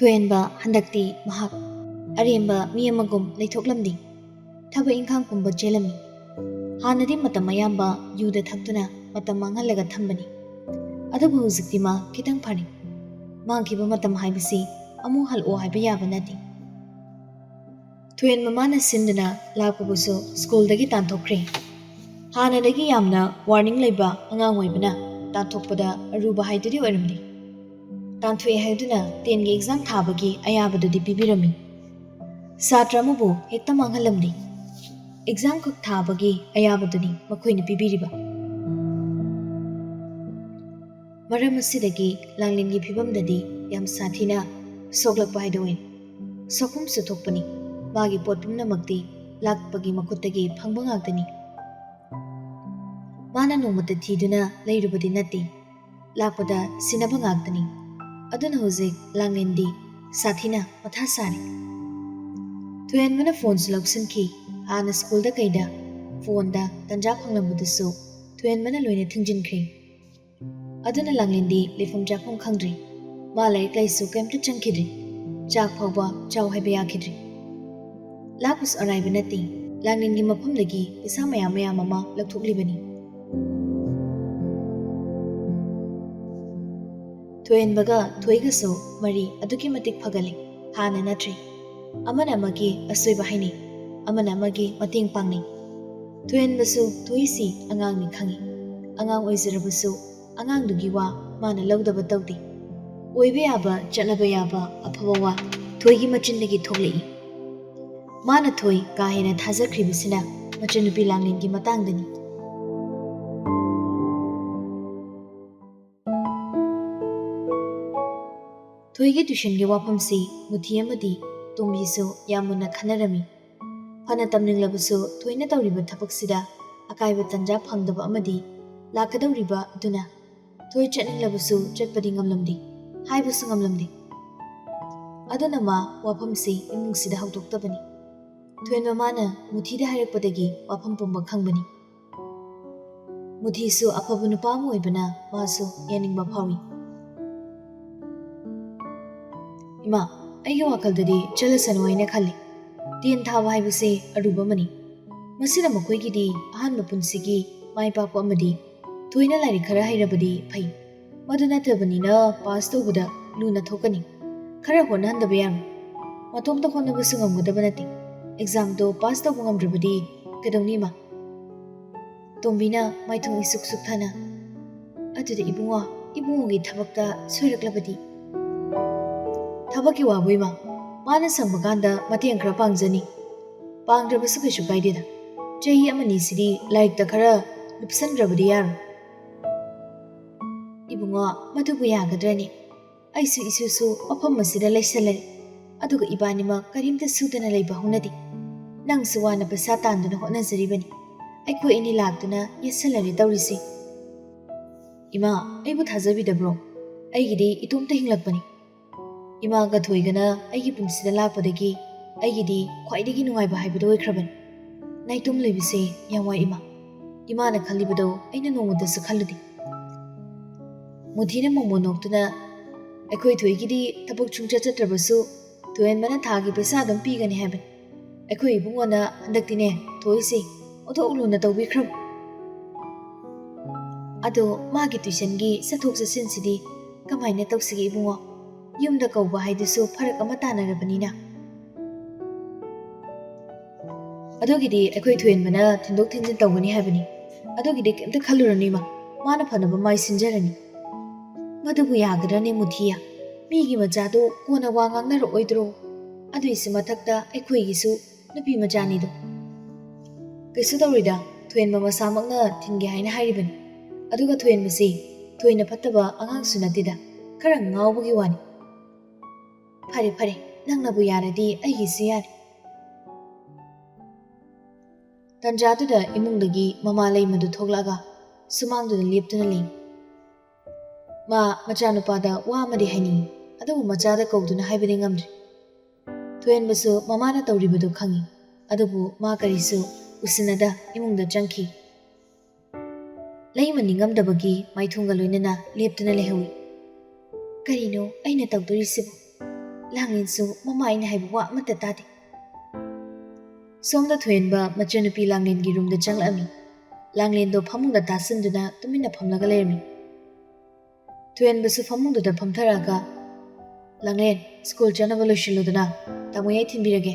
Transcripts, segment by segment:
Toijam handakti mahak aremba mi amagum leithoklamdi thaba ingkhang pumba chelami hanadi matam mayamba yuda thaktuna matam manghalaga thambani adabu huzikti ma kitang phani mangkiba matam haibasi amu halo haiba yaba nati Toijam mana sindana lapubusu school dagi tanthokre hanadagi yamna warning leiba angang oibana tanthokpada aruba haiduri oiramdi Tantwe haiduna 10 gi exam thabagi ayabadudi pibirami Satramubu hekta manghalamdi exam kuk thabagi ayabaduni makhoini pibiriba Maram asidagi langlingi phibamdadi yam sathina soglakpa haidoin sokum suthokpani magi potpumna makti lakpagi makuttagi phangba ngakdani Mana nomata thiduna leirubadi natti lakpada sinaba ngakdani Aduna huzik langlindi sathina matha sari Toijam mana phone sulaksanki hana school da kaida phone da tanja phanglambudasu Toijam mana loina thingjinkhre Aduna langlindi lefam japham khangdri ma laik laisu kaimta changkhidri chak phawba chaw haiba yakhidri Lapus araiba nati langlingi maphamdagi pisa mayam mama lakthoklibani Toijam baga thoigaso mari aduki matik phagale hana natri amana amagi asoiba haini amana amagi mating pangni Toijam basu thoisi angang ni khangi angang oizarabasu angang dugi wa mana lawdaba tawdi oibe yaba chatnaba yaba aphaba wa thoigi machindagi thoklei mana thoi ka hena thajakribisina machinupi langlingi matangdani Toigi tuition ge wapamsi muthi amadi tumbisu yamuna khanarami phana tamninglabusu thoina tawriba thapaksida akaiba tanja phangdaba amadi lakadawriba aduna thoi chatninglabusu chatpadi ngamlamdi haibusu ngamlamdi aduna ma wapamsi imungsida hawdoktabani Toijam mana muthida hairakpadagi wapam pumba khangbani muthisu afabu nupa mu oibana masu yaningba phawi Ima, aigi wakaldadi chalasanu aina khali. 10 thaba haibase aruba mani. Masina makoigidi ahanba punsigi maipakpa amadi thoina lairi khara hairabadi phai. Madu natabani na pass tawbada luna thokani. Khara honhandaba yam. Matomta honnabasu ngamgadaba nati. Exam do pass tawba ngamdrabadi kadawni ma. Tombina maithong isuk thana. Aduda ibungi thabakta soiraklabadi. Thabaki wabuima mana sambaganda mateng khara pangjani pangdrabasu kaisu kaideda chahi amani sidi like ta khara lupsandrabadi yar ibunga matubu yagadrani aisu isusu afam masida laisalari aduga ibanima karimta sudana leiba hunadi nang suwana pasa tanduna hotnazaribani aiko ini laktuna yesalari tawrisi ima aibu thajabidabro aigidi itomta hinglakpani Ima ga thoigana aigi punsida lakpadagi aigidi khwaidagi nungaiba haibado oikrabani naitum lebise yamwa ima na khalibado aina nongudasa khalludi muthina momonoktuna aikoi thoigidi tabuk chungcha chatrabasu Toijam mana thagi pesa adum pigani haibani aikoi ibungona handaktine thoise odo uluna tawbikrab ado magi tuition gi sathok sasin kamaina tawsigi ibungo Yumda kauba haidusu pharak ama tanarabanina Adogidi aikoi Toijam mana thindok thinjin tawgani haibani adogidi kemta khallurani ma mana phanaba mai sinjarani madubu yagrane muthiya migi majadu kona wangangnaro oidro aduisi mathakta aikoi gisu nupi majani do kaisu tawrida Toijam masamakna thinge haina hairibani aduga Toijam si thoina phattaba angang sunatida khara ngawbugi wani Pare, nangnabu yaradi aigisi yari. Tanjaduda imungdagi mama laimadu thoklaga sumangduda leptuna lein. Machanupada wa amadi haini adubu machada kauduna haibadi ngamdri. Toijam basu mamana tawribadu khangi adubu ma karisu usinada imungda changki. Laimani ngamdabagi maithunga loinana leptuna lehawi. Karino aina tawdurisibu ꯂꯥꯡꯂꯦꯟꯁꯨ ꯃꯃꯥꯏꯅ ꯍꯥꯏꯕ ꯋꯥ ꯑꯃꯠꯇ ꯇꯥꯗꯦ꯫ ꯁꯣꯝꯗ ꯊꯣꯏꯍꯟꯕ ꯃꯆꯟꯅꯨꯄꯤ ꯂꯥꯡꯂꯦꯟꯒꯤ ꯔꯨꯝꯗ ꯆꯪꯂꯛꯑꯝꯃꯤ꯫ ꯂꯥꯡꯂꯦꯟꯗꯣ ꯐꯃꯨꯡꯗ ꯇꯥꯁꯤꯟꯗꯨꯅ ꯇꯨꯃꯤꯟꯅ ꯐꯝꯂꯒ ꯂꯩꯔꯝꯃꯤ꯫ ꯊꯣꯏꯍꯟꯕꯁꯨ ꯐꯃꯨꯡꯗꯨꯗ ꯐꯝꯊꯔꯛꯑꯒ ꯂꯥꯡꯂꯦꯟ ꯁ꯭ꯀꯨꯜ ꯆꯠꯅꯕ ꯂꯣꯏꯁꯤꯜꯂꯨꯗꯅ ꯇꯥꯃꯣ ꯌꯥꯏ ꯊꯤꯟꯕꯤꯔꯒꯦ꯫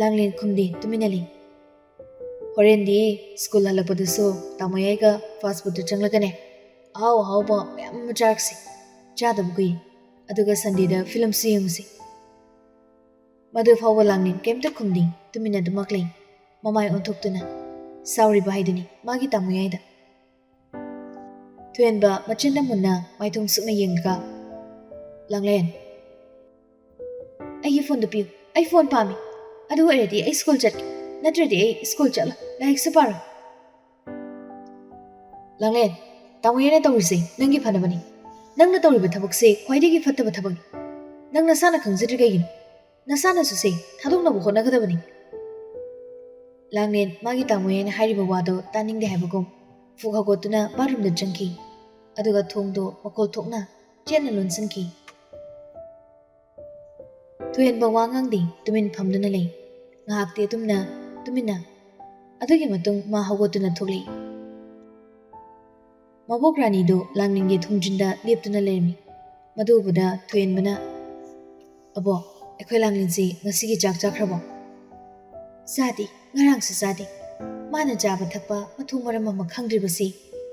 ꯂꯥꯡꯂꯦꯟ ꯈꯨꯝꯗꯦ ꯇꯨꯃꯤꯟꯅ ꯂꯩ꯫ ꯍꯣꯔꯦꯟꯗꯤ ꯁ꯭ꯀꯨꯜ ꯍꯜꯂꯛꯄꯗꯁꯨ ꯇꯥꯃꯣ ꯌꯥꯏꯒ ꯐꯥꯁ ꯐꯨꯗꯇ ꯆꯪꯂꯒꯅꯦ ꯑꯍꯥꯎ ꯑꯍꯥꯎꯕ ꯃꯌꯥꯝ ꯑꯃ ꯆꯥꯔꯛꯁꯤ꯫ ꯆꯥꯗꯕ ꯀꯨꯏꯔꯦ ꯑꯗꯨꯒ ꯁꯟꯗꯦꯗ ꯐꯤꯂꯝꯁꯨ ꯌꯦꯡꯉꯨꯁꯤ꯫ ꯃꯗꯨ ꯐꯥꯎꯕ ꯂꯥꯡꯂꯦꯟ ꯀꯩꯝꯇ ꯈꯨꯝꯗꯦ ꯇꯨꯃꯤꯟꯅ ꯑꯗꯨꯃꯛ ꯂꯩ ꯃꯃꯥꯏ ꯑꯣꯟꯊꯣꯛꯇꯨꯅ ꯁꯥꯎꯔꯤꯕ ꯍꯥꯏꯗꯨꯅꯤ ꯃꯥꯒꯤ ꯇꯥꯃꯣ ꯌꯥꯏꯗ꯫ ꯊꯣꯏꯍꯟꯕ ꯃꯆꯤꯟꯅ ꯃꯨꯟꯅ ꯃꯥꯏꯊꯣꯡ ꯁꯨꯛꯅ ꯌꯦꯡꯂꯒ ꯂꯥꯡꯂꯦꯟ ꯑꯩꯒꯤ ꯐꯣꯟꯗꯨ ꯄꯤꯌꯨ ꯑꯩ ꯐꯣꯟ ꯄꯥꯝꯃꯤ ꯑꯗꯨ ꯑꯣꯏꯔꯗꯤ ꯑꯩ ꯁ꯭ꯀꯨꯜ ꯆꯠꯀꯦ ꯅꯠꯇ꯭ꯔꯗꯤ ꯑꯩ ꯁ꯭ꯀꯨꯜ ꯆꯠꯂꯣꯏ ꯂꯥꯏꯔꯤꯛꯁꯨ ꯄꯥꯔꯣꯏ꯫ ꯂꯥꯡꯂꯦꯟ ꯇꯥꯃꯣ ꯌꯥꯏꯅ ꯇꯧꯔꯤꯁꯦ ꯅꯪꯒꯤ ꯐꯅꯕꯅꯤ ꯅꯪꯅ ꯇꯧꯔꯤꯕ ꯊꯕꯛꯁꯦ ꯈ꯭ꯋꯥꯏꯗꯒꯤ ꯐꯠꯇꯕ ꯊꯕꯛꯅꯤ ꯅꯪ ꯅꯁꯥꯅ ꯈꯪꯖꯗ꯭ꯔꯤ ꯀꯩꯒꯤꯅꯣ ꯅꯁꯥꯅꯁꯨ ꯁꯦ ꯊꯥꯗꯣꯛꯅꯕ ꯍꯣꯠꯅꯒꯗꯕꯅꯤ꯫ ꯂꯥꯡꯂꯦꯟ ꯃꯥꯒꯤ ꯇꯥꯃꯣ ꯌꯥꯏꯅ ꯍꯥꯏꯔꯤꯕ ꯋꯥꯗꯣ ꯇꯥꯅꯤꯡꯗꯦ ꯍꯥꯏꯕꯒꯨꯝ ꯐꯨꯛ ꯍꯧꯒꯠꯇꯨꯅ ꯕꯥꯠꯔꯨꯝꯗ ꯆꯪꯈꯤ ꯑꯗꯨꯒ ꯊꯣꯡꯗꯣ ꯃꯈꯣꯜ ꯊꯣꯛꯅ ꯆꯦꯠꯅ ꯂꯣꯟꯁꯤꯟꯈꯤ꯫ ꯊꯣꯏꯍꯟꯕ ꯋꯥ ꯉꯥꯡꯗꯦ ꯇꯨꯃꯤꯟ ꯐꯝꯗꯨꯅ ꯂꯩ ꯉꯥꯏꯍꯥꯛꯇꯤ ꯑꯗꯨꯝꯅ ꯇꯨꯃꯤꯟꯅ ꯑꯗꯨꯒꯤ ꯃꯇꯨꯡ ꯃꯥ ꯍꯧꯒꯠꯇꯨꯅ ꯊꯣꯛꯂꯛꯏ꯫ ꯃꯕꯣꯛ ꯔꯥꯅꯤꯗꯨ ꯂꯥꯡꯂꯦꯟꯒꯤ ꯊꯣꯡꯖꯤꯟꯗ ꯂꯦꯞꯇꯨꯅ ꯂꯩꯔꯝꯃꯤ꯫ ꯃꯗꯨ ꯎꯕꯗ ꯊꯣꯏꯍꯟꯕꯅ ꯑꯕꯣ ꯑꯩꯈꯣꯏ ꯂꯥꯡꯂꯦꯟꯁꯤ ꯉꯁꯤꯒꯤ ꯆꯥꯛ ꯆꯥꯈ꯭ꯔꯕꯣ? ꯆꯥꯗꯦ ꯉꯔꯥꯡꯁꯨ ꯆꯥꯗꯦ ꯃꯥꯅ ꯆꯥꯕ ꯊꯛꯄ ꯃꯊꯣꯡ ꯃꯔꯝ ꯑꯃ ꯈꯪꯗ꯭ꯔꯤꯕꯁꯤ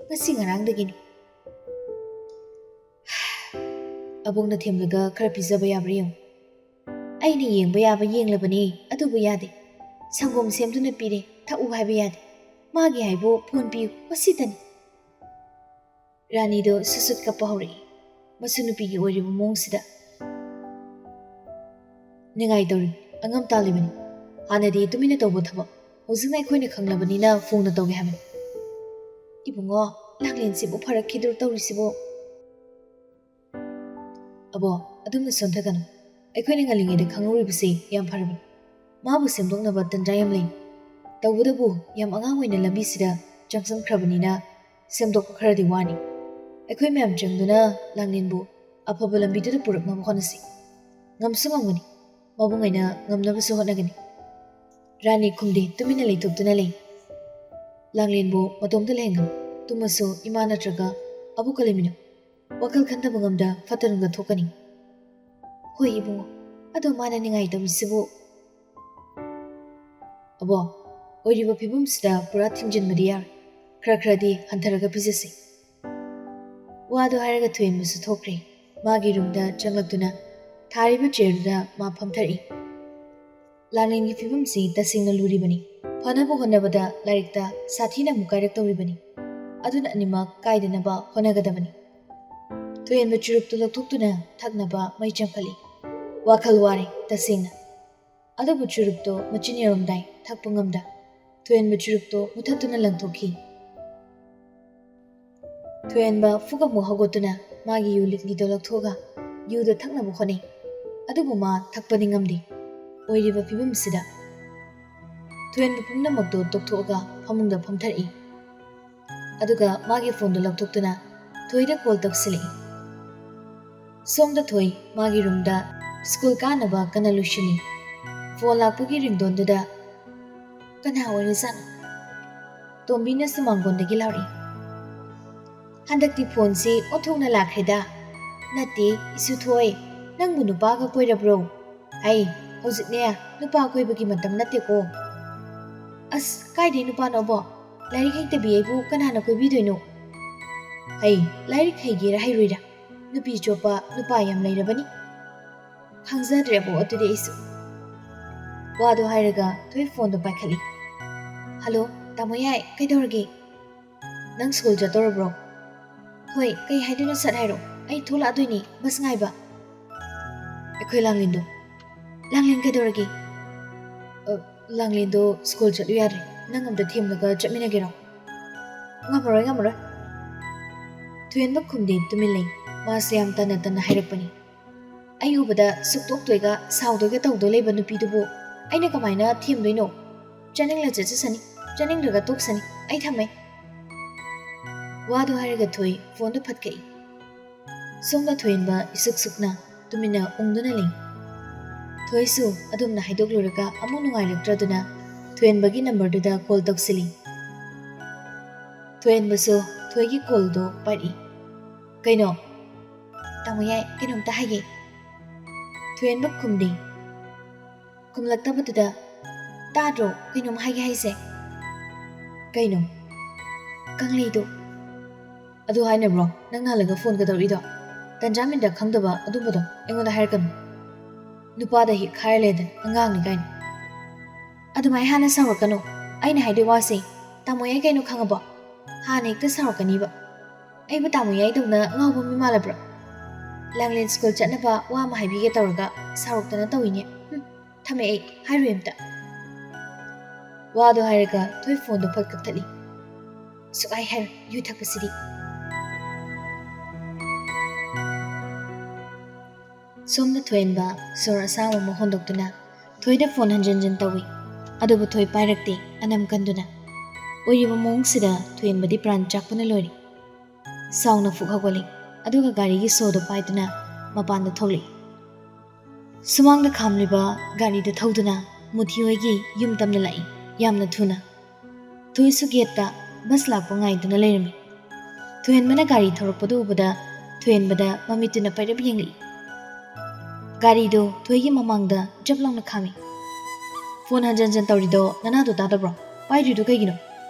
ꯉꯁꯤ ꯉꯔꯥꯡꯗꯒꯤꯅꯤ꯫ ꯑꯕꯣꯛꯅ ꯊꯦꯝꯂꯒ ꯈꯔ ꯄꯤꯖꯕ ꯌꯥꯕ꯭ꯔꯥ ꯌꯦꯡꯉꯨ꯫ ꯑꯩꯅ ꯌꯦꯡꯕ ꯌꯥꯕ ꯌꯦꯡꯂꯕꯅꯤ ꯑꯗꯨꯕꯨ ꯌꯥꯗꯦ ꯁꯪꯒꯣꯝ ꯁꯦꯝꯗꯨꯅ ꯄꯤꯔꯦ ꯊꯛꯎ ꯍꯥꯏꯕ ꯌꯥꯗꯦ ꯃꯥꯒꯤ ꯍꯥꯏꯕꯨ ꯐꯣꯟ ꯄꯤꯌꯨ ꯃꯁꯤꯇꯅꯤ꯫ ꯔꯥꯅꯤꯗꯣ ꯁꯨꯠ ꯀꯞꯄ ꯍꯧꯔꯛꯏ ꯃꯁꯨ ꯅꯨꯄꯤꯒꯤ ꯑꯣꯏꯔꯤꯕ ꯃꯑꯣꯡꯁꯤꯗ꯫ ꯅꯤꯡꯉꯥꯏ ꯇꯧꯔꯤ ꯑꯉꯝ ꯇꯥꯜꯂꯤꯕꯅꯤ ꯍꯥꯟꯅꯗꯤ ꯇꯨꯃꯤꯟꯅ ꯇꯧꯕ ꯊꯕꯛ ꯍꯧꯖꯤꯛꯅ ꯑꯩꯈꯣꯏꯅ ꯈꯪꯂꯕꯅꯤꯅ ꯐꯣꯡꯅ ꯇꯧꯒꯦ ꯍꯥꯏꯕꯅꯤ꯫ ꯏꯕꯨꯡꯉꯣ ꯂꯥꯡꯂꯦꯟꯁꯤꯕꯨ ꯐꯔꯛꯈꯤꯗ꯭ꯔꯣ ꯇꯧꯔꯤꯁꯤꯕꯨ? ꯑꯕꯣ ꯑꯗꯨꯝꯅ ꯁꯣꯟꯊꯒꯅꯨ ꯑꯩꯈꯣꯏꯅ ꯉꯜꯂꯤꯉꯩꯗ ꯈꯪꯍꯧꯔꯤꯕꯁꯤ ꯌꯥꯝ ꯐꯔꯕꯅꯤ ꯃꯥꯕꯨ ꯁꯦꯝꯗꯣꯛꯅꯕ ꯇꯟꯖꯥ ꯌꯥꯝ ꯂꯩ ꯇꯧꯕꯇꯕꯨ ꯌꯥꯝ ꯑꯉꯥꯡ ꯑꯣꯏꯅ ꯂꯝꯕꯤꯁꯤꯗ ꯆꯪꯁꯤꯟꯈ꯭ꯔꯕꯅꯤꯅ ꯁꯦꯝꯗꯣꯛꯄ ꯈꯔꯗꯤ ꯋꯥꯅꯤ ꯑꯩꯈꯣꯏ ꯃꯌꯥꯝ ꯆꯪꯗꯨꯅ ꯂꯥꯡꯂꯦꯟꯕꯨ ꯑꯐꯕ ꯂꯝꯕꯤꯗꯨꯗ ꯄꯨꯔꯛꯅꯕ ꯍꯣꯠꯅꯁꯤ ꯉꯝꯁꯨ ꯉꯝꯒꯅꯤ ꯃꯕꯨꯡ ꯑꯩꯅ ꯉꯝꯅꯕꯁꯨ ꯍꯣꯠꯅꯒꯅꯤ꯫ ꯔꯥꯅꯤ ꯈꯨꯝꯗꯦ ꯇꯨꯃꯤꯟꯅ ꯂꯩꯊꯣꯛꯇꯨꯅ ꯂꯩ꯫ ꯂꯥꯡꯂꯦꯟꯕꯨ ꯃꯇꯣꯝꯇ ꯂꯩꯍꯟꯒꯅꯨ ꯇꯨꯝꯃꯁꯨ ꯏꯃꯥ ꯅꯠꯇ꯭ꯔꯒ ꯑꯕꯣꯛꯀ ꯂꯩꯃꯤꯟꯅꯧ ꯋꯥꯈꯜ ꯈꯟꯊꯕ ꯉꯝꯗ ꯐꯠꯇꯅꯨꯡꯗ ꯊꯣꯛꯀꯅꯤ꯫ ꯍꯣꯏ ꯏꯕꯨꯡꯉꯣ ꯑꯗꯣ ꯃꯥꯅ ꯅꯤꯡꯉꯥꯏ ꯇꯧꯔꯤꯁꯤꯕꯨ? ꯑꯕꯣ ꯑꯣꯏꯔꯤꯕ ꯐꯤꯕꯝꯁꯤꯗ ꯄꯨꯔꯥ ꯊꯤꯡꯖꯤꯟꯕꯗꯤ ꯌꯥꯔꯣꯏ ꯈꯔ ꯈꯔꯗꯤ ꯍꯟꯊꯔꯒ ꯄꯤꯖꯁꯤ꯫ ꯋꯥꯗꯣ ꯍꯥꯏꯔꯒ ꯊꯣꯏꯍꯟꯕꯁꯨ ꯊꯣꯛꯈ꯭ꯔꯦ ꯃꯥꯒꯤ ꯔꯨꯝꯗ ꯆꯪꯂꯛꯇꯨꯅ ꯊꯥꯔꯤꯕ ꯆꯦꯌꯔꯗꯨꯗ ꯃꯥ ꯐꯝꯊꯔꯛꯏ꯫ ꯂꯥꯡꯂꯦꯟꯒꯤ ꯐꯤꯕꯝꯁꯤ ꯇꯁꯦꯡꯅ ꯂꯨꯔꯤꯕꯅꯤ ꯐꯅꯕ ꯍꯣꯠꯅꯕꯗ ꯂꯥꯏꯔꯤꯛꯇ ꯁꯥꯊꯤꯅ ꯑꯃꯨꯛ ꯀꯥꯏꯔꯛꯇꯧꯔꯤꯕꯅꯤ ꯑꯗꯨꯅ ꯑꯅꯤꯃꯛ ꯀꯥꯏꯗꯅꯕ ꯍꯣꯠꯅꯒꯗꯕꯅꯤ꯫ ꯊꯣꯏꯍꯟꯕ ꯆꯨꯔꯨꯞꯇꯨ ꯂꯧꯊꯣꯛꯇꯨꯅ ꯊꯛꯅꯕ ꯃꯩ ꯆꯪꯈꯠꯂꯤ ꯋꯥꯈꯜ ꯋꯥꯔꯦ ꯇꯁꯦꯡꯅ ꯑꯗꯨꯕꯨ ꯆꯨꯔꯨꯞꯇꯨ ꯃꯆꯤꯟ ꯌꯧꯔꯝꯗꯥꯏ ꯊꯛꯄ ꯉꯝꯗ ꯊꯣꯏꯍꯟꯕ ꯆꯨꯔꯨꯞꯇꯨ ꯃꯨꯊꯠꯇꯨꯅ ꯂꯪꯊꯣꯛꯈꯤ꯫ ꯊꯣꯏꯍꯟꯕ ꯐꯨꯛ ꯑꯃꯨꯛ ꯍꯧꯒꯠꯇꯨꯅ ꯃꯥꯒꯤ ꯌꯨ ꯂꯤꯛꯂꯤꯗꯣ ꯂꯧꯊꯣꯛꯑꯒ ꯌꯨꯗꯣ ꯊꯛꯅꯕ ꯍꯣꯠꯅꯩ ꯑꯗꯨꯕꯨ ꯃꯥ ꯊꯛꯄꯗꯤ ꯉꯝꯗꯦ ꯑꯣꯏꯔꯤꯕ ꯐꯤꯕꯝꯁꯤꯗ꯫ ꯊꯣꯏꯍꯟꯕ ꯄꯨꯝꯅꯃꯛꯇꯣ ꯇꯣꯛꯊꯣꯛꯑꯒ ꯐꯃꯨꯡꯗ ꯐꯝꯊꯔꯛꯏ ꯑꯗꯨꯒ ꯃꯥꯒꯤ ꯐꯣꯟꯗꯣ ꯂꯧꯊꯣꯛꯇꯨꯅ ꯊꯣꯏꯗ ꯀꯣꯜ ꯇꯧꯁꯤꯜꯂꯛꯏ꯫ ꯁꯣꯝꯗ ꯊꯣꯏ ꯃꯥꯒꯤ ꯔꯨꯝꯗ ꯁ꯭ꯀꯨꯜ ꯀꯥꯅꯕ ꯀꯟꯅ ꯂꯣꯏꯁꯤꯜꯂꯤ꯫ ꯐꯣꯟ ꯂꯥꯛꯄꯒꯤ ꯔꯤꯡꯇꯣꯟꯗꯨꯗ ꯀꯅꯥ ꯑꯣꯏꯔꯖꯥꯠꯅꯣ? ꯇꯣꯝꯕꯤꯅꯁꯨ ꯃꯥꯡꯒꯣꯟꯗꯒꯤ ꯂꯥꯎꯔꯛꯏ꯫ ꯍꯟꯗꯛꯇꯤ ꯐꯣꯟꯁꯤ ꯑꯣꯟꯊꯣꯛꯅ ꯂꯥꯛꯈ꯭ꯔꯦꯗ ꯅꯠꯇꯦ ꯏꯁꯨ ꯊꯣꯏ ꯅꯪꯕꯨ ꯅꯨꯄꯥꯒ ꯀꯣꯏꯔꯕ꯭ꯔꯣ? ꯍꯩ ꯍꯧꯖꯤꯛꯅꯦ ꯅꯨꯄꯥ ꯀꯣꯏꯕꯒꯤ ꯃꯇꯝ ꯅꯠꯇꯦꯀꯣ꯫ ꯑꯁ ꯀꯥꯏꯗꯩ ꯅꯨꯄꯥꯅꯣꯕꯣ ꯂꯥꯏꯔꯤꯛ ꯍꯩꯇꯕꯤ ꯑꯩꯕꯨ ꯀꯅꯥꯅ ꯀꯣꯏꯕꯤꯗꯣꯏꯅꯣ? ꯍꯩ ꯂꯥꯏꯔꯤꯛ ꯍꯩꯒꯦꯔꯥ ꯍꯩꯔꯣꯏꯔꯥ ꯅꯨꯄꯤ ꯆꯣꯞꯄ ꯅꯨꯄꯥ ꯌꯥꯝ ꯂꯩꯔꯕꯅꯤ ꯈꯪꯖꯗ꯭ꯔꯦꯕꯣ ꯑꯗꯨꯗꯤ ꯑꯩꯁꯨ꯫ ꯋꯥꯗꯣ ꯍꯥꯏꯔꯒ ꯊꯣꯏ ꯐꯣꯟꯗꯣ ꯄꯥꯏꯈꯠꯂꯤ꯫ ꯍꯜꯂꯣ ꯇꯥꯃꯣ ꯌꯥꯏ ꯀꯩꯗꯧꯔꯒꯦ? ꯅꯪ ꯁ꯭ꯀꯨꯜ ꯆꯠꯇꯧꯔꯕ꯭ꯔꯣ? ꯍꯣꯏ ꯀꯩ ꯍꯥꯏꯗꯣꯏꯅꯣ ꯁꯠ ꯍꯥꯏꯔꯣ ꯑꯩ ꯊꯣꯛꯂꯛꯑꯗꯣꯏꯅꯤ ꯕꯁ ꯉꯥꯏꯕ꯫ ꯑꯩꯈꯣꯏ ꯂꯥꯡꯂꯦꯟꯗꯣ ꯂꯥꯡꯂꯦꯟ ꯀꯩꯗꯧꯔꯒꯦ? ꯂꯥꯡꯂꯦꯟꯗꯣ ꯁ꯭ꯀꯨꯜ ꯆꯠꯂꯨ ꯌꯥꯗ꯭ꯔꯦ ꯅꯪ ꯑꯝꯇ ꯊꯦꯝꯂꯒ ꯆꯠꯃꯤꯟꯅꯒꯦꯔꯣ? ꯉꯝꯃꯔꯣꯏ ꯉꯝꯃꯔꯣꯏ꯫ ꯊꯣꯏꯍꯟꯕ ꯈꯨꯝꯗꯦ ꯇꯨꯃꯤꯟ ꯂꯩ ꯃꯥꯁꯦ ꯌꯥꯝ ꯇꯟꯅ ꯇꯟꯅ ꯍꯥꯏꯔꯛꯄꯅꯤ꯫ ꯑꯩ ꯎꯕꯗ ꯁꯨꯛꯇꯣꯛꯇꯣꯏꯒ ꯁꯥꯎꯗꯣꯏꯒ ꯇꯧꯗꯣꯏ ꯂꯩꯕ ꯅꯨꯄꯤꯗꯨꯕꯨ ꯑꯩꯅ ꯀꯃꯥꯏꯅ ꯊꯦꯝꯗꯣꯏꯅꯣ? ꯆꯠꯅꯤꯡꯂ ꯆꯠꯆꯁꯅꯤ ꯆꯠꯅꯤꯡꯗ꯭ꯔꯒ ꯇꯣꯛꯁꯅꯤ ꯑꯩ ꯊꯝꯃꯦ꯫ ꯋꯥꯗꯣ ꯍꯥꯏꯔꯒ ꯊꯣꯏ ꯐꯣꯟꯗꯣ ꯐꯠꯀꯛꯏ꯫ ꯁꯣꯝꯗ ꯊꯣꯏꯍꯟꯕ ꯏꯁꯨꯛ ꯁꯨꯛꯅ tumina ungduna ling. Thoisu adumna haidokluraga amu nungairakraduna Thuenbagi number duda call toksili. Thuenbasu thoigi call do pari. Kaino tamoyai kinom ta hage. Thuenba kumdi. Kumlaktabatuda tadro kinom hage haise. Kaino kangli do. Adu haina bro nang nalaga phone ka dorido. Tanjamin da khangdaba adubado engoda hairkam. Nupada hi khairleda angang ni kain. Adumai hana sarakano aina haide wase tamoyai kaino khangaba hana ekta sarakaniba aiba tamoyai dawna ngawba mi malabra langlen school chatnaba wa ma haibige tawraga saraktana tawine thame ai hairemta wado hairaga thoi phone do phat kakthali so I have you thakpasidi somna thoenba sora sawa mo hondoktuna thoida phone hanjanjan tawi adubu thoi pairakte anam kanduna oyiba mongsida thuenbadi pran chakpana lori sauna fuk hawali aduga gari gi sodo paiduna mapanda tholi sumangda khamliba gari da thoduna muthiyoigi yum tamna lai yamna thuna thuisu geta bus lakpa ngaiduna lerami thuenbana gari thorokpadu ubada thuenbada mamituna pairab yengli gari do thoigi mamangda jablangna khami phone hanjan tawrido nana do tadabro pairi do kaigino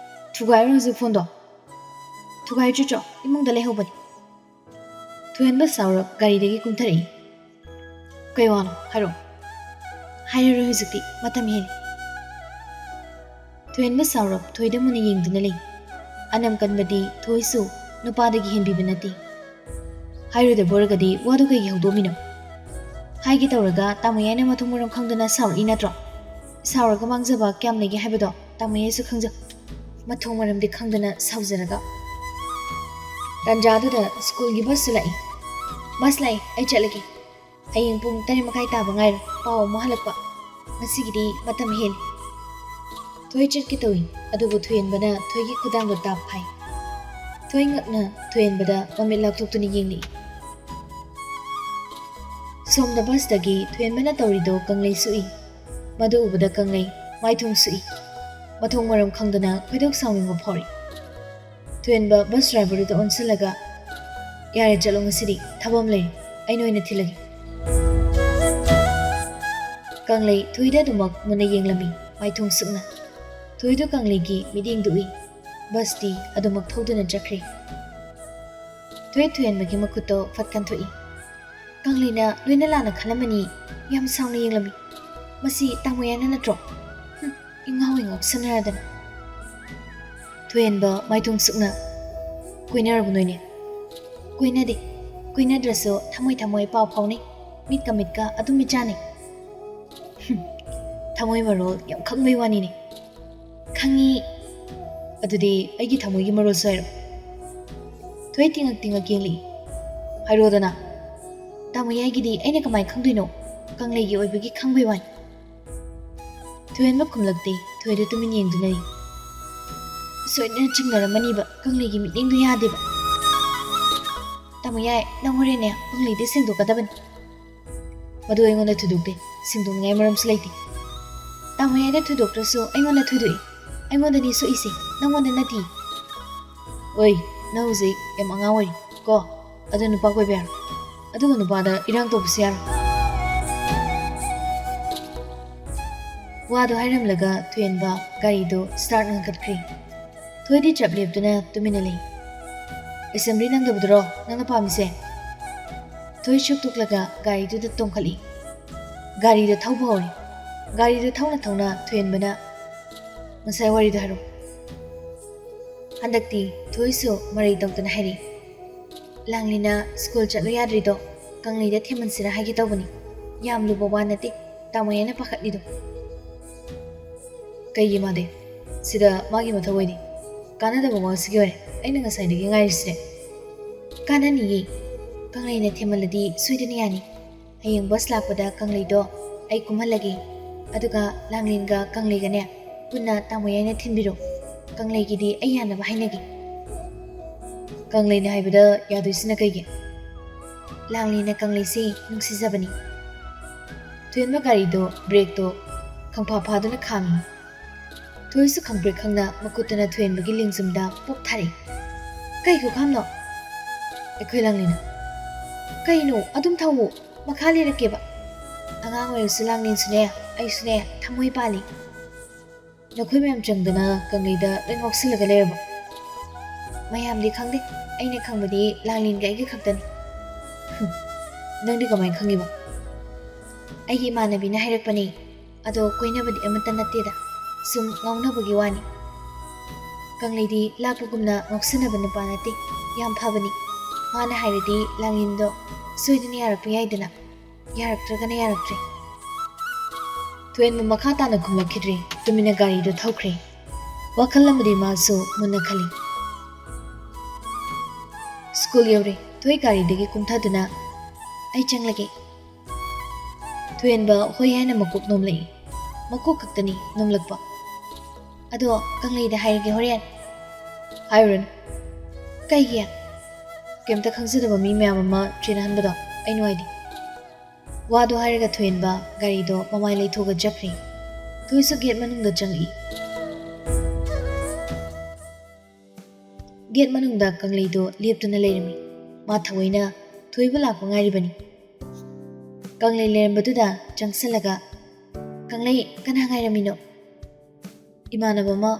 thugai rozi phone do thugai chucho imung da lehobani thuenba saurap gari degi kumthari kaiwano haro hairo huzukti matam heli thuenba saurap thoida muna yengduna lei anam kanbadi thoisu nupadagi henbi banati hairo da borgadi wadu kai hawdomino haigi tawraga tamoyana mathumuram khangdana saur inatro sauraga mangzaba kyam legi haibado tamoyesu khangja mathong maramdi khangdana saujaraga tanjaduda school gi bus lai ai chalagi hayeng pung 3:30 taba ngai paw mo halakpa masigidi matam hel thoi chit ki toy adubu thuyen bana thoi gi khudang do tap phai thoi ngakna thuyen bada mamit lak thok tuni yengni somda bus dagi thuyen bana tawrido kanglei sui madu ubada kanglei maithung sui mathong maram khangdana khoidok sawing phori thuenba bus driver do onsalaga yare jalong sidi thabam lei ainoina thilagi kanglei thuida dumak muna yenglami maithung sukna thuidu kanglei gi miding dui bus ti adumak thoduna jakri thuenba gi makuto fatkan thui kanglei na loina lana khalamani yam sawna yenglami masi tamoyana natro ingawing sanaradan thuenba maithung sukna kuinarabu noine kuina draso thamoi paw phawni mitka adumi chani thamoi marol yam khangmei wani ne khangi adudi aigi thamoi gi marol sairo thoi tingak yengli hairodana tamoyai gidi aina kamai khangdino kanglei gi oibagi khangbei wani thuenba kumlakte thoida tumin yengdunai soina chingnaramani ba kanglei gi meeting du yadeba tamoyai nangorene kanglei de singdo kadaban madu aingonda thudukte singdo ngai maram slaiti tamoyai da thudoktra so aingonda thudui aingonda ni so isi nangonda nati oi nauzi yam angawari ko adu nupa koi ber adu nupa da irang to busiar wado hairam laga thuenba gari do start ngakatkhri thoidi chaplebduna tuminali assembly nang dabdro nang pamise thoi chuk tuklaga gari do tongkhali gari do thau bhori gari do thawna thuenbana masai wari do haro handakti thoiso mari tongtana hari langlina school chatlo yadri do kanglei da themansira hagi tawbani yam lu bawa nati tamoyana pakhatli do kai made sida magi mathawai kanada bawa sigore aina ngasai digi ngairisre kanani ye kanglei na themaladi suidani yani hayeng bus lakpada kanglei do ai kumhalagi aduga langlin ga kanglei ga ne punna tamoyai na thinbiro kanglei gi di ayana ba hainagi kanglei na haibada yaduisina kaigi ꯂꯥꯡꯂꯦꯟꯅ ꯀꯪꯂꯩꯁꯦ ꯅꯨꯡꯁꯤꯖꯕꯅꯤ꯫ ꯊꯣꯏꯟꯕ ꯒꯥꯔꯤꯗꯣ ꯕ꯭ꯔꯦꯛꯇꯣ ꯈꯪꯐꯥ ꯐꯥꯗꯨꯅ ꯈꯥꯝꯃꯤ꯫ ꯊꯣꯏꯁꯨ ꯈꯪꯄ꯭ꯔꯦꯛ ꯈꯪꯅ ꯃꯈꯨꯠꯇꯨꯅ ꯊꯣꯏꯟꯕꯒꯤ ꯂꯦꯡꯖꯨꯝꯗ ꯄꯣꯛ ꯊꯥꯔꯦ꯫ ꯀꯩ ꯈꯨꯈꯥꯝꯅꯣ? ꯑꯩꯈꯣꯏ ꯂꯥꯡꯂꯦꯟꯅ ꯀꯩꯅꯣ ꯑꯗꯨꯝ ꯊꯧꯋꯣ ꯃꯈꯥ ꯂꯩꯔꯛꯀꯦꯕ꯫ ꯑꯉꯥꯡ ꯑꯣꯏꯔꯁꯨ ꯂꯥꯡꯂꯦꯟꯁꯨꯅꯦ ꯑꯩꯁꯨꯅꯦ ꯊꯃꯣꯏ ꯄꯥꯜꯂꯤ꯫ ꯅꯈꯣꯏ ꯃꯌꯥꯝ ꯆꯪꯗꯅ ꯀꯪꯂꯩꯗ ꯂꯣꯏ ꯉꯥꯎꯁꯤꯜꯂꯒ ꯂꯩꯔꯕ? ꯃꯌꯥꯝꯗꯤ ꯈꯪꯗꯦ, ꯑꯩꯅ ꯈꯪꯕꯗꯤ ꯂꯥꯡꯂꯦꯟꯒ ꯑꯩꯒ ꯈꯛꯇꯅꯤ꯫ ꯅꯪꯗꯤ ꯀꯃꯥꯏꯅ ꯈꯪꯉꯤꯕ? ꯑꯩꯒꯤ ꯏꯃꯥꯟꯅꯕꯤꯅ ꯍꯥꯏꯔꯛꯄꯅꯦ, ꯑꯗꯣ ꯀꯣꯏꯅꯕꯗꯤ ꯑꯃꯠꯇ ꯅꯠꯇꯦꯗ, ꯁꯨꯝ ꯉꯥꯎꯅꯕꯒꯤ ꯋꯥꯅꯤ꯫ ꯀꯪꯂꯩꯗꯤ ꯂꯥꯛꯄꯒꯨꯝꯅ ꯉꯥꯎꯁꯤꯟꯅꯕ ꯅꯨꯄꯥ ꯅꯠꯇꯦ, ꯌꯥꯝ ꯐꯕꯅꯤ꯫ ꯃꯥꯅ ꯍꯥꯏꯔꯗꯤ ꯂꯥꯡꯂꯦꯟꯗꯣ ꯁꯣꯏꯗꯅ ꯌꯥꯔꯛꯄ ꯌꯥꯏꯗꯅ, ꯌꯥꯔꯛꯇ꯭ꯔꯒꯅ ꯌꯥꯔꯛꯇ꯭ꯔꯦ꯫ ꯊꯣꯏꯟꯕ ꯃꯈꯥ ꯇꯥꯅ ꯈꯨꯝꯂꯛꯈꯤꯗ꯭ꯔꯦ, ꯇꯨꯃꯤꯟꯅ ꯒꯥꯔꯤꯗꯣ ꯊꯧꯈ꯭ꯔꯦ꯫ ꯋꯥꯈꯜ ꯑꯃꯗꯤ ꯃꯥꯁꯨ ꯃꯨꯟꯅ ꯈꯜꯂꯤ꯫ ꯁ꯭ꯀꯨꯜ ꯌꯧꯔꯦ꯫ ꯊꯣꯏ ꯒꯥꯔꯤꯗꯒꯤ ꯀꯨꯝꯊꯗꯨꯅ ꯑꯩ ꯆꯪꯂꯒꯦ꯫ ꯊꯣꯏꯟꯕ ꯍꯣꯏ ꯍꯥꯏꯅ ꯃꯀꯣꯛ ꯅꯣꯝꯂꯛꯏ꯫ ꯃꯀꯣꯛ ꯈꯛꯇꯅꯤ ꯅꯣꯝꯂꯛꯄ꯫ ꯑꯗꯣ ꯀꯪꯂꯩꯗ ꯍꯥꯏꯔꯒꯦ ꯍꯣꯔꯦꯟ꯫ ꯍꯥꯏꯔꯨꯔꯅꯨ꯫ ꯀꯩꯒꯤ? ꯀꯩꯝꯇ ꯈꯪꯖꯗꯕ ꯃꯤ ꯃꯌꯥꯝ ꯑꯃ ꯆꯦꯟꯅꯍꯟꯕꯗꯣ ꯑꯩ ꯅꯨꯡꯉꯥꯏꯇꯦ꯫ ꯋꯥꯗꯣ ꯍꯥꯏꯔꯒ ꯊꯣꯏꯟꯕ ꯒꯥꯔꯤꯗꯣ ꯃꯃꯥꯏ ꯂꯩꯊꯣꯛꯑꯒ ꯆꯠꯈ꯭ꯔꯦ꯫ ꯊꯣꯏꯁꯨ ꯒꯦꯠ ꯃꯅꯨꯡꯗ ꯆꯪꯉꯛꯏ꯫ ꯒꯦꯠ ꯃꯅꯨꯡꯗ ꯀꯪꯂꯩꯗꯣ ꯂꯦꯞꯇꯨꯅ ꯂꯩꯔꯝꯃꯤ꯫ ꯃꯥ ꯊꯑꯣꯏꯅ ꯊꯣꯏꯕ ꯂꯥꯛꯄ ꯉꯥꯏꯔꯤꯕꯅꯤ꯫ ꯀꯪꯂꯩ ꯂꯩꯔꯝꯕꯗꯨꯗ ꯆꯪꯁꯜꯂꯒ ꯀꯪꯂꯩ ꯀꯅꯥ ꯉꯥꯏꯔꯝꯃꯤꯅꯣ? ꯏꯃꯥꯟꯅꯕ ꯑꯃ꯫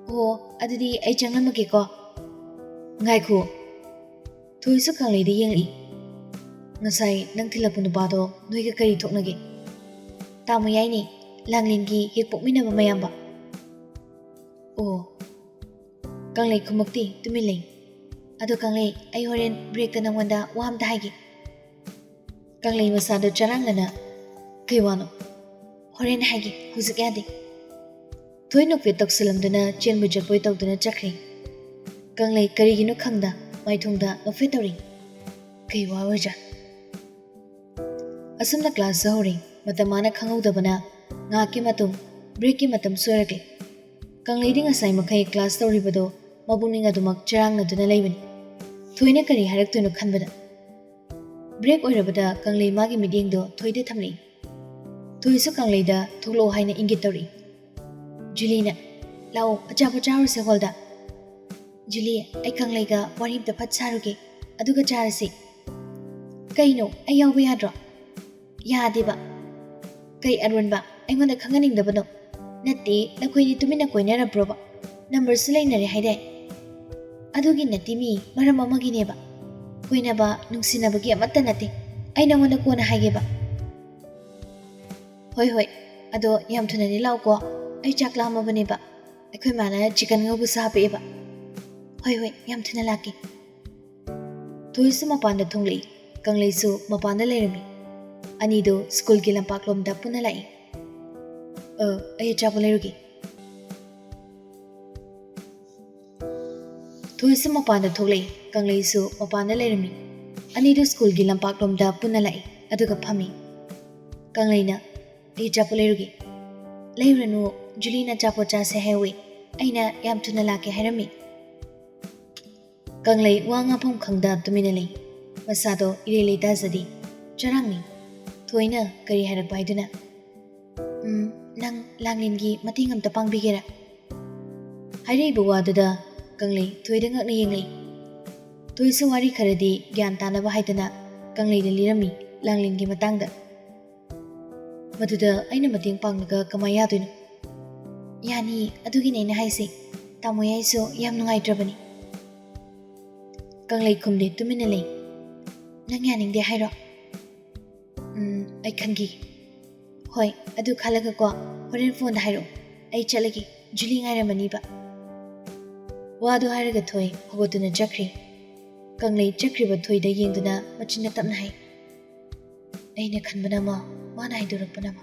ꯑꯣ ꯑꯗꯨꯗꯤ ꯑꯩ ꯆꯪꯂꯝꯃꯒꯦꯀꯣ꯫ ꯉꯥꯏꯈꯣ꯫ ꯊꯣꯏꯁꯨ ꯀꯪꯂꯩꯗ ꯌꯦꯡꯂꯛꯏ꯫ ꯉꯁꯥꯏ ꯅꯪ ꯊꯤꯜꯂꯛꯄ ꯅꯨꯄꯥꯗꯣ ꯅꯣꯏꯒ ꯀꯔꯤ ꯊꯣꯛꯅꯒꯦ? ꯇꯥꯃꯣ ꯌꯥꯏꯅꯦ, ꯂꯥꯡꯂꯦꯟꯒꯤ ꯍꯦꯛ ꯄꯣꯛꯃꯤꯟꯅꯕ ꯃꯌꯥꯝꯕ꯫ ꯑꯣ꯫ ꯀꯪꯂꯩ ꯈꯨꯝꯃꯛꯇꯦ, ꯇꯨꯃꯤꯟ ꯂꯩ꯫ ꯑꯗꯣ ꯀꯪꯂꯩ, ꯑꯩ ꯍꯣꯔꯦꯟ ꯕ꯭ꯔꯦꯛꯇ ꯅꯪꯉꯣꯟꯗ ꯋꯥ ꯑꯝꯇ ꯍꯥꯏꯒꯦ꯫ ꯀꯪꯂꯩ ꯃꯁꯥꯗꯣ ꯆꯔꯥꯡꯅꯅ ꯀꯩ ꯋꯥꯅꯣ? ꯍꯣꯔꯦꯟ ꯍꯥꯏꯒꯦ, ꯍꯧꯖꯤꯛ ꯌꯥꯗꯦ꯫ ꯊꯣꯏ ꯅꯣꯛꯐꯦꯠ ꯇꯧꯁꯜꯂꯝꯗꯨꯅ ꯆꯦꯟꯕꯣꯏ ꯆꯠꯄꯣꯏ ꯇꯧꯗꯨꯅ ꯆꯠꯈ꯭ꯔꯦ꯫ ꯀꯪꯂꯩ ꯀꯔꯤꯒꯤꯅꯣ ꯈꯪꯗ ꯃꯥꯏꯊꯣꯡꯗ ꯅꯣꯛꯐꯦꯠ ꯇꯧꯔꯤ꯫ ꯀꯩ ꯋꯥ ꯑꯣꯏꯖꯥ? ꯑꯁꯨꯝꯅ ꯀ꯭ꯂꯥꯁ ꯍꯧꯔꯦ꯫ ꯃꯇꯝ ꯃꯥꯅ ꯈꯪꯍꯧꯗꯕꯅ ꯉꯥꯏꯍꯥꯛꯀꯤ ꯃꯇꯨꯡ ꯕ꯭ꯔꯦꯛꯀꯤ ꯃꯇꯝ ꯁꯣꯏꯔꯛꯂꯦ꯫ ꯀꯪꯂꯩꯗꯤ ꯉꯁꯥꯏ ꯃꯈꯩ ꯀ꯭ꯂꯥꯁ ꯇꯧꯔꯤꯕꯗꯣ ꯃꯕꯨꯛꯅꯤꯡ ꯑꯗꯨꯃꯛ ꯆꯔꯥꯡꯅꯗꯨꯅ ꯂꯩꯕꯅꯤ꯫ ꯊꯣꯏꯅ ꯀꯔꯤ ꯍꯥꯏꯔꯛꯇꯣꯏꯅꯣ ꯈꯟꯕꯗ꯫ ꯕ꯭ꯔꯦꯛ ꯑꯣꯏꯔꯕꯗ ꯀꯪꯂꯩ ꯃꯥꯒꯤ ꯃꯤꯠꯌꯦꯡꯗꯣ ꯊꯣꯏꯗ ꯊꯝꯂꯛꯏ꯫ ꯊꯣꯏꯁꯨ ꯀꯪꯂꯩꯗ ꯊꯣꯛꯂꯛꯑꯣ ꯍꯥꯏꯅ ꯏꯪꯒꯤꯠ ꯇꯧꯔꯛꯏ꯫ ꯖꯨꯂꯤꯅ ꯂꯥꯛꯑꯣ ꯑꯆꯥꯄꯣꯠ ꯆꯥꯔꯨꯁꯦ ꯍꯣꯜꯗ꯫ ꯖꯨꯂꯤ, ꯑꯩ ꯀꯪꯂꯩꯒ ꯋꯥꯔꯤ ꯑꯝꯇ ꯐꯠ ꯁꯥꯔꯨꯒꯦ, ꯑꯗꯨꯒ ꯆꯥꯔꯁꯤ꯫ ꯀꯩꯅꯣ ꯑꯩ ꯌꯥꯎꯕ ꯌꯥꯗ꯭ꯔꯣ? ꯌꯥꯗꯦꯕ꯫ ꯀꯩ ꯑꯔꯣꯟꯕ ꯑꯩꯉꯣꯟꯗ ꯈꯪꯍꯟꯅꯤꯡꯗꯕꯅꯣ? ꯅꯠꯇꯦ, ꯅꯈꯣꯏꯗꯤ ꯇꯨꯃꯤꯟꯅ ꯀꯣꯏꯅꯔꯕ꯭ꯔꯣꯕ? ꯅꯝꯕꯔꯁꯨ ꯂꯩꯅꯔꯦ ꯍꯥꯏꯗꯥꯏ? ꯑꯗꯨꯒꯤ ꯅꯠꯇꯦ ꯃꯤ, ꯃꯔꯝ ꯑꯃꯒꯤꯅꯦꯕ꯫ ꯀꯣꯏꯅꯕ ꯅꯨꯡꯁꯤꯅꯕꯒꯤ ꯑꯃꯠꯇ ꯅꯠꯇꯦ꯫ ꯑꯩ ꯅꯉꯣꯟꯗ ꯀꯣꯟꯅ ꯍꯥꯏꯒꯦꯕ꯫ ꯍꯣꯏ ꯍꯣꯏ, ꯑꯗꯣ ꯌꯥꯝ ꯊꯨꯅꯗꯤ ꯂꯥꯛꯎꯀꯣ, ꯑꯩ ꯆꯥꯛ ꯂꯥꯝꯃꯕꯅꯦꯕ꯫ ꯑꯩꯈꯣꯏ ꯃꯥꯅ ꯆꯤꯀꯟ ꯉꯧꯕꯁꯨ ꯍꯥꯞꯄꯛꯑꯦꯕ꯫ ꯍꯣꯏ ꯍꯣꯏ, ꯌꯥꯝ ꯊꯨꯅ ꯂꯥꯛꯀꯦ꯫ ꯊꯣꯏꯁꯨ ꯃꯄꯥꯟꯗ ꯊꯣꯡꯂꯛꯏ꯫ ꯀꯪꯂꯩꯁꯨ ꯃꯄꯥꯟꯗ ꯂꯩꯔꯝꯃꯤ꯫ ꯑꯅꯤꯗꯣ ꯁ꯭ꯀꯨꯜꯒꯤ ꯂꯝꯄꯥꯛꯂꯣꯝꯗ ꯄꯨꯟꯅ ꯂꯥꯛꯏ꯫ ꯑꯩ ꯑꯆꯥꯄꯣꯠ ꯂꯩꯔꯨꯒꯦ꯫ ꯊꯣꯏꯁꯨ ꯃꯄꯥꯟꯗ ꯊꯣꯛꯂꯛꯏ꯫ ꯀꯪꯂꯩꯁꯨ ꯃꯄꯥꯟꯗ ꯂꯩꯔꯝꯃꯤ꯫ ꯑꯅꯤꯗꯨ ꯁ꯭ꯀꯨꯜꯒꯤ ꯂꯝꯄꯥꯛꯂꯣꯝꯗ ꯄꯨꯟꯅ ꯂꯥꯛꯏ, ꯑꯗꯨꯒ ꯐꯝꯃꯤ꯫ ꯀꯪꯂꯩꯅ ꯑꯩ ꯑꯆꯥꯄꯣꯠ ꯂꯩꯔꯨꯒꯦ꯫ ꯂꯩꯔꯨꯔꯅꯨ, ꯖꯨꯂꯤꯅ ꯑꯆꯥꯄꯣꯠ ꯆꯥꯁꯦ ꯍꯥꯏꯍꯧꯋꯤ, ꯑꯩꯅ ꯌꯥꯝ ꯊꯨꯅ ꯂꯥꯛꯀꯦ ꯍꯥꯏꯔꯝꯃꯤ꯫ ꯀꯪꯂꯩ ꯋꯥ ꯉꯥꯡꯐꯝ ꯈꯪꯗ ꯇꯨꯃꯤꯟꯅ ꯂꯩ꯫ ꯃꯁꯥꯗꯣ ꯏꯔꯩ ꯂꯩꯇꯥꯖꯗꯦ, ꯆꯔꯥꯡꯅꯤ꯫ ꯊꯣꯏꯅ ꯀꯔꯤ ꯍꯥꯏꯔꯛꯄ ꯍꯥꯏꯗꯨꯅ ꯅꯪ ꯂꯥꯡꯂꯦꯟꯒꯤ ꯃꯇꯦꯡ ꯑꯝꯇ ꯄꯥꯡꯕꯤꯒꯦꯔꯥ? ꯍꯥꯏꯔꯛꯏꯕ ꯋꯥꯗꯨꯗ ꯀꯪꯂꯩ ꯊꯣꯏꯗ ꯉꯛꯅ ꯌꯦꯡꯂꯛꯏ꯫ ꯊꯣꯏꯁꯨ ꯋꯥꯔꯤ ꯈꯔꯗꯤ ꯒ꯭ꯌꯥꯟ ꯇꯥꯅꯕ ꯍꯥꯏꯗꯅ ꯀꯪꯂꯩꯗ ꯂꯤꯔꯝꯃꯤ ꯂꯥꯡꯂꯦꯟꯒꯤ ꯃꯇꯥꯡꯗ꯫ ꯃꯗꯨꯗ ꯑꯩꯅ ꯃꯇꯦꯡ ꯄꯥꯡꯂꯒ ꯀꯃꯥꯏ ꯌꯥꯗꯣꯏꯅꯣ? ꯌꯥꯅꯤ, ꯑꯗꯨꯒꯤꯅꯦ ꯑꯩꯅ ꯍꯥꯏꯁꯦ꯫ ꯇꯥꯃꯣ ꯌꯥꯏꯁꯨ ꯌꯥꯝ ꯅꯨꯡꯉꯥꯏꯇ꯭ꯔꯕꯅꯤ꯫ ꯀꯪꯂꯩ ꯈꯨꯝꯗꯦ, ꯇꯨꯃꯤꯟꯅ ꯂꯩ꯫ ꯅꯪ ꯌꯥꯅꯤꯡꯗꯦ ꯍꯥꯏꯔꯣ? ꯑꯩ ꯈꯟꯈꯤꯒꯦ꯫ ꯍꯣꯏ, ꯑꯗꯨ ꯈꯜꯂꯒꯀꯣ ꯍꯣꯔꯦꯟ ꯐꯣꯟꯗ ꯍꯥꯏꯔꯛꯑꯣ꯫ ꯑꯩ ꯆꯠꯂꯒꯦ, ꯖꯨꯂꯤ ꯉꯥꯏꯔꯝꯃꯅꯤꯕ꯫ ꯋꯥꯗꯣ ꯍꯥꯏꯔꯒ ꯊꯣꯏ ꯍꯧꯒꯠꯇꯨꯅ ꯆꯠꯈ꯭ꯔꯦ꯫ ꯀꯪꯂꯩ ꯆꯠꯈ꯭ꯔꯤꯕ ꯊꯣꯏꯗ ꯌꯦꯡꯗꯨꯅ ꯃꯆꯤꯟꯅ ꯇꯞꯅ ꯍꯥꯏ, ꯑꯩꯅ ꯈꯟꯕꯅ ꯑꯃ, ꯃꯥꯅ ꯍꯥꯏꯗꯣꯔꯛꯄꯅ ꯑꯃ꯫